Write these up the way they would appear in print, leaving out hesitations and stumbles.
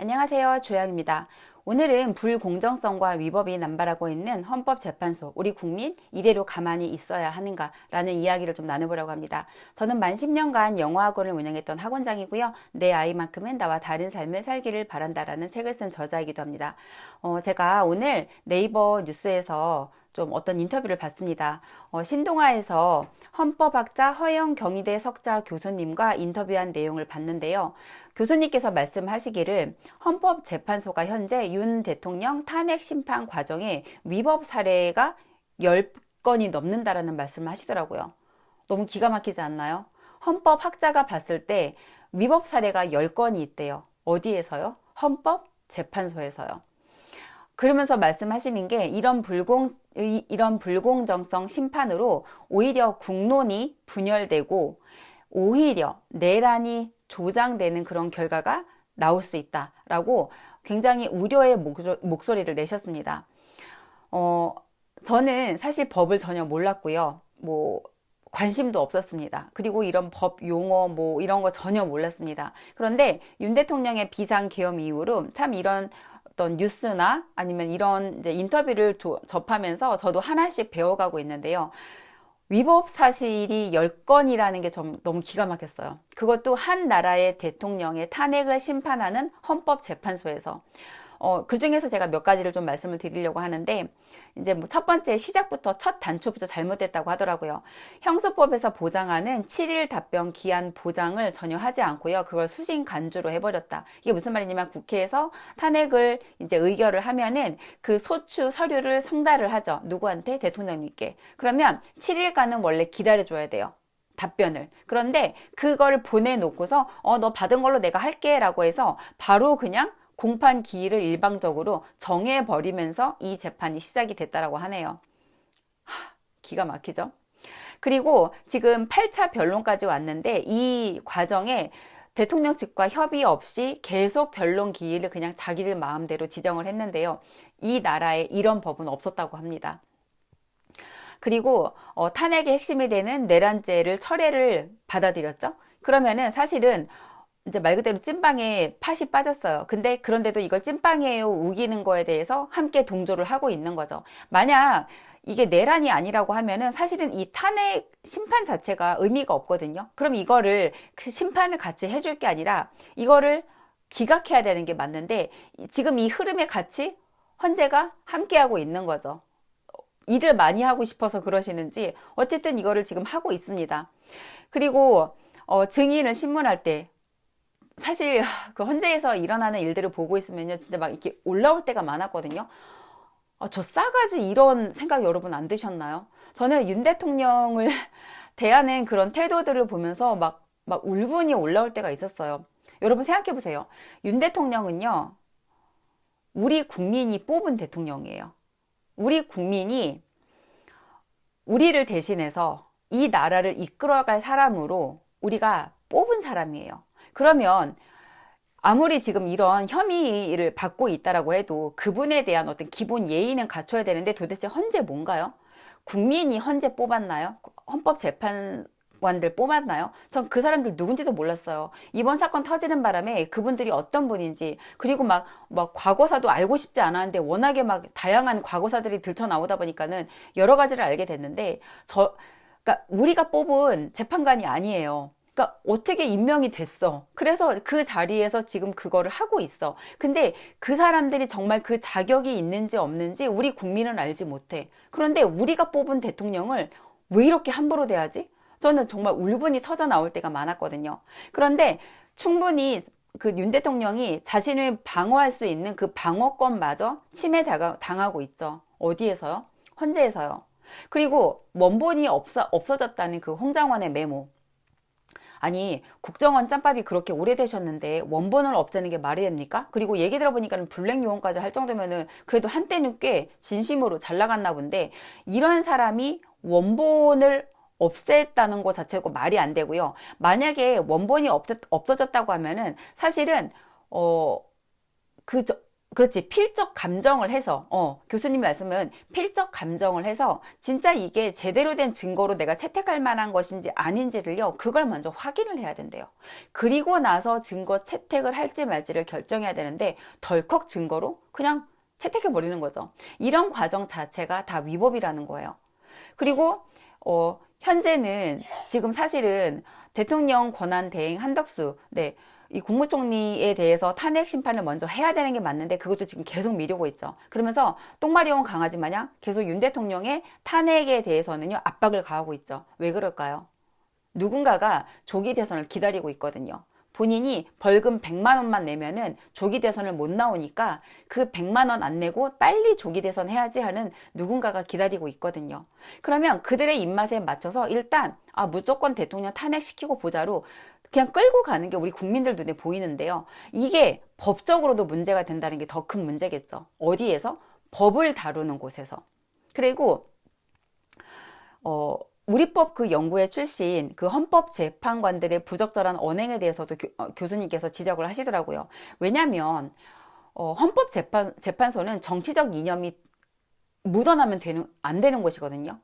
안녕하세요. 조양입니다. 오늘은 불공정성과 위법이 남발하고 있는 헌법재판소, 우리 국민 이대로 가만히 있어야 하는가라는 이야기를 좀 나눠보려고 합니다. 저는 만 10년간 영어학원을 운영했던 학원장이고요. 내 아이만큼은 나와 다른 삶을 살기를 바란다라는 책을 쓴 저자이기도 합니다. 제가 오늘 네이버 뉴스에서 좀 어떤 인터뷰를 봤습니다. 신동아에서 헌법학자 허영경희대 석자 교수님과 인터뷰한 내용을 봤는데요. 교수님께서 말씀하시기를 헌법재판소가 현재 윤 대통령 탄핵 심판 과정에 위법 사례가 10건이 넘는다라는 말씀을 하시더라고요. 너무 기가 막히지 않나요? 헌법학자가 봤을 때 위법 사례가 10건이 있대요. 어디에서요? 헌법재판소에서요. 그러면서 말씀하시는 게 이런 불공정성 심판으로 오히려 국론이 분열되고 오히려 내란이 조장되는 그런 결과가 나올 수 있다라고 굉장히 우려의 목소리를 내셨습니다. 저는 사실 법을 전혀 몰랐고요. 관심도 없었습니다. 그리고 이런 법 용어 이런 거 전혀 몰랐습니다. 그런데 윤 대통령의 비상계엄 이후로 참 이런 어떤 뉴스나 아니면 이런 이제 인터뷰를 접하면서 저도 하나씩 배워가고 있는데요. 위법 사실이 10건이라는 게 좀 너무 기가 막혔어요. 그것도 한 나라의 대통령의 탄핵을 심판하는 헌법재판소에서. 그 중에서 제가 몇 가지를 좀 말씀을 드리려고 하는데, 이제 첫 번째 시작부터 첫 단추부터 잘못됐다고 하더라고요. 형수법에서 보장하는 7일 답변 기한 보장을 전혀 하지 않고요. 그걸 수신 간주로 해버렸다. 이게 무슨 말이냐면 국회에서 탄핵을 이제 의결을 하면은 그 소추 서류를 송달을 하죠. 누구한테? 대통령님께. 그러면 7일간은 원래 기다려줘야 돼요. 답변을. 그런데 그걸 보내놓고서 너 받은 걸로 내가 할게 라고 해서 바로 그냥 공판 기일을 일방적으로 정해버리면서 이 재판이 시작이 됐다라고 하네요. 기가 막히죠? 그리고 지금 8차 변론까지 왔는데 이 과정에 대통령 측과 협의 없이 계속 변론 기일을 그냥 자기들 마음대로 지정을 했는데요. 이 나라에 이런 법은 없었다고 합니다. 그리고 탄핵의 핵심이 되는 내란죄를 철회를 받아들였죠. 그러면은 사실은 이제 말 그대로 찐빵에 팥이 빠졌어요. 근데 그런데도 이걸 찐빵이에요 우기는 거에 대해서 함께 동조를 하고 있는 거죠. 만약 이게 내란이 아니라고 하면은 사실은 이 탄핵 심판 자체가 의미가 없거든요. 그럼 이거를 그 심판을 같이 해줄 게 아니라 이거를 기각해야 되는 게 맞는데 지금 이 흐름에 같이 헌재가 함께하고 있는 거죠. 일을 많이 하고 싶어서 그러시는지 어쨌든 이거를 지금 하고 있습니다. 그리고 증인을 신문할 때 사실 그 헌재에서 일어나는 일들을 보고 있으면요 진짜 막 이렇게 올라올 때가 많았거든요. 저 싸가지 이런 생각 여러분 안 드셨나요? 저는 윤 대통령을 대하는 그런 태도들을 보면서 막 울분이 올라올 때가 있었어요. 여러분 생각해 보세요. 윤 대통령은요 우리 국민이 뽑은 대통령이에요. 우리 국민이 우리를 대신해서 이 나라를 이끌어갈 사람으로 우리가 뽑은 사람이에요. 그러면 아무리 지금 이런 혐의를 받고 있다라고 해도 그분에 대한 어떤 기본 예의는 갖춰야 되는데 도대체 헌재 뭔가요? 국민이 헌재 뽑았나요? 헌법재판관들 뽑았나요? 전 그 사람들 누군지도 몰랐어요. 이번 사건 터지는 바람에 그분들이 어떤 분인지 그리고 막 과거사도 알고 싶지 않았는데 워낙에 막 다양한 과거사들이 들쳐 나오다 보니까는 여러 가지를 알게 됐는데 그러니까 우리가 뽑은 재판관이 아니에요. 그러니까 어떻게 임명이 됐어. 그래서 그 자리에서 지금 그거를 하고 있어. 근데 그 사람들이 정말 그 자격이 있는지 없는지 우리 국민은 알지 못해. 그런데 우리가 뽑은 대통령을 왜 이렇게 함부로 대하지? 저는 정말 울분이 터져 나올 때가 많았거든요. 그런데 충분히 그 윤 대통령이 자신을 방어할 수 있는 그 방어권마저 침해당하고 있죠. 어디에서요? 헌재에서요. 그리고 원본이 없어졌다는 그 홍장원의 메모. 아니 국정원 짬밥이 그렇게 오래되셨는데 원본을 없애는 게 말이 됩니까? 그리고 얘기 들어보니까 블랙 요원까지 할 정도면은 그래도 한때는 꽤 진심으로 잘 나갔나 본데 이런 사람이 원본을 없앴다는 것 자체가 말이 안 되고요. 만약에 원본이 없어졌다고 하면은 사실은 그 그렇지. 필적 감정을 해서, 교수님 말씀은 필적 감정을 해서 진짜 이게 제대로 된 증거로 내가 채택할 만한 것인지 아닌지를요, 그걸 먼저 확인을 해야 된대요. 그리고 나서 증거 채택을 할지 말지를 결정해야 되는데, 덜컥 증거로 그냥 채택해버리는 거죠. 이런 과정 자체가 다 위법이라는 거예요. 그리고, 현재는 지금 사실은 대통령 권한 대행 한덕수, 네. 이 국무총리에 대해서 탄핵 심판을 먼저 해야 되는 게 맞는데 그것도 지금 계속 미루고 있죠. 그러면서 똥마려운 강아지 마냥 계속 윤 대통령의 탄핵에 대해서는요, 압박을 가하고 있죠. 왜 그럴까요? 누군가가 조기 대선을 기다리고 있거든요. 본인이 벌금 100만 원만 내면은 조기 대선을 못 나오니까 그 100만 원 안 내고 빨리 조기 대선 해야지 하는 누군가가 기다리고 있거든요. 그러면 그들의 입맛에 맞춰서 일단 무조건 대통령 탄핵시키고 보자로 그냥 끌고 가는 게 우리 국민들 눈에 보이는데요. 이게 법적으로도 문제가 된다는 게 더 큰 문제겠죠. 어디에서? 법을 다루는 곳에서. 그리고 우리법 그 연구에 출신 그 헌법재판관들의 부적절한 언행에 대해서도 교수님께서 지적을 하시더라고요. 왜냐하면 헌법재판소는 정치적 이념이 묻어나면 안 되는 곳이거든요.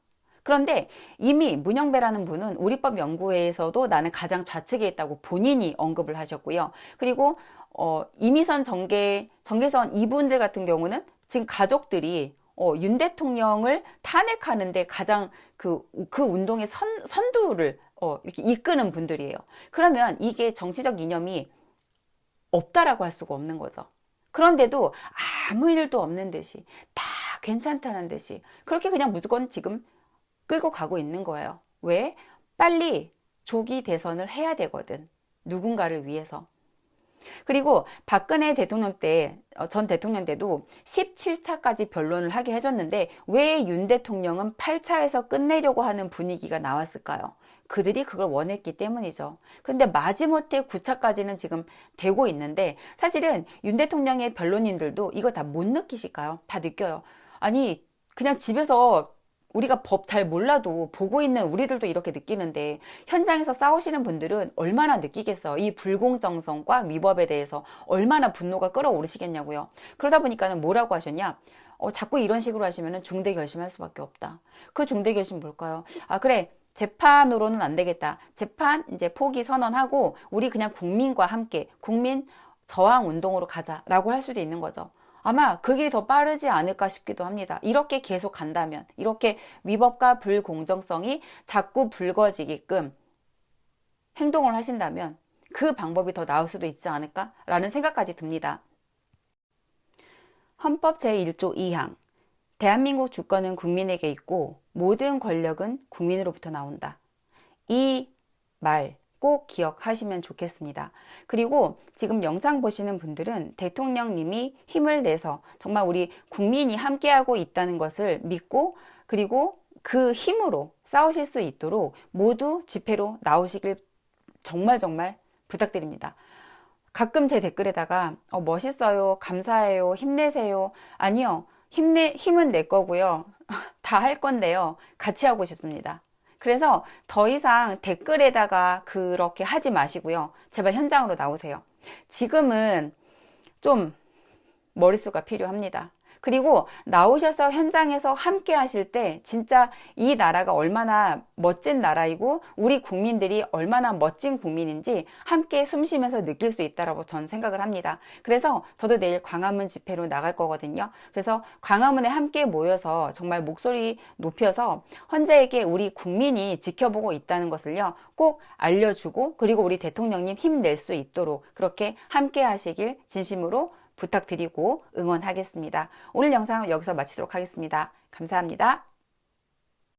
그런데 이미 문영배라는 분은 우리법 연구회에서도 나는 가장 좌측에 있다고 본인이 언급을 하셨고요. 그리고 이미선 정계선 이분들 같은 경우는 지금 가족들이 윤 대통령을 탄핵하는데 가장 그 운동의 선두를 이렇게 이끄는 분들이에요. 그러면 이게 정치적 이념이 없다라고 할 수가 없는 거죠. 그런데도 아무 일도 없는 듯이 다 괜찮다는 듯이 그렇게 그냥 무조건 지금 끌고 가고 있는 거예요. 왜? 빨리 조기 대선을 해야 되거든. 누군가를 위해서. 그리고 박근혜 대통령 때, 전 대통령 때도 17차까지 변론을 하게 해줬는데 왜 윤 대통령은 8차에서 끝내려고 하는 분위기가 나왔을까요? 그들이 그걸 원했기 때문이죠. 근데 마지못해 9차까지는 지금 되고 있는데 사실은 윤 대통령의 변론인들도 이거 다 못 느끼실까요? 다 느껴요. 아니, 그냥 집에서 우리가 법 잘 몰라도 보고 있는 우리들도 이렇게 느끼는데 현장에서 싸우시는 분들은 얼마나 느끼겠어요. 이 불공정성과 위법에 대해서 얼마나 분노가 끓어오르시겠냐고요. 그러다 보니까는 뭐라고 하셨냐? 자꾸 이런 식으로 하시면 중대 결심할 수밖에 없다. 그 중대 결심 뭘까요? 그래. 재판으로는 안 되겠다. 재판 이제 포기 선언하고 우리 그냥 국민과 함께 국민 저항 운동으로 가자라고 할 수도 있는 거죠. 아마 그 길이 더 빠르지 않을까 싶기도 합니다. 이렇게 계속 간다면, 이렇게 위법과 불공정성이 자꾸 불거지게끔 행동을 하신다면 그 방법이 더 나을 수도 있지 않을까라는 생각까지 듭니다. 헌법 제1조 2항. 대한민국 주권은 국민에게 있고 모든 권력은 국민으로부터 나온다. 이 말 꼭 기억하시면 좋겠습니다. 그리고 지금 영상 보시는 분들은 대통령님이 힘을 내서 정말 우리 국민이 함께하고 있다는 것을 믿고 그리고 그 힘으로 싸우실 수 있도록 모두 집회로 나오시길 정말 부탁드립니다. 가끔 제 댓글에다가 멋있어요, 감사해요, 힘내세요. 아니요, 힘은 내 거고요. 다 할 건데요. 같이 하고 싶습니다. 그래서 더 이상 댓글에다가 그렇게 하지 마시고요. 제발 현장으로 나오세요. 지금은 좀 머릿수가 필요합니다. 그리고 나오셔서 현장에서 함께 하실 때 진짜 이 나라가 얼마나 멋진 나라이고 우리 국민들이 얼마나 멋진 국민인지 함께 숨쉬면서 느낄 수 있다라고 저는 생각을 합니다. 그래서 저도 내일 광화문 집회로 나갈 거거든요. 그래서 광화문에 함께 모여서 정말 목소리 높여서 헌재에게 우리 국민이 지켜보고 있다는 것을요 꼭 알려주고 그리고 우리 대통령님 힘낼 수 있도록 그렇게 함께 하시길 진심으로 부탁드리고 응원하겠습니다. 오늘 영상은 여기서 마치도록 하겠습니다. 감사합니다.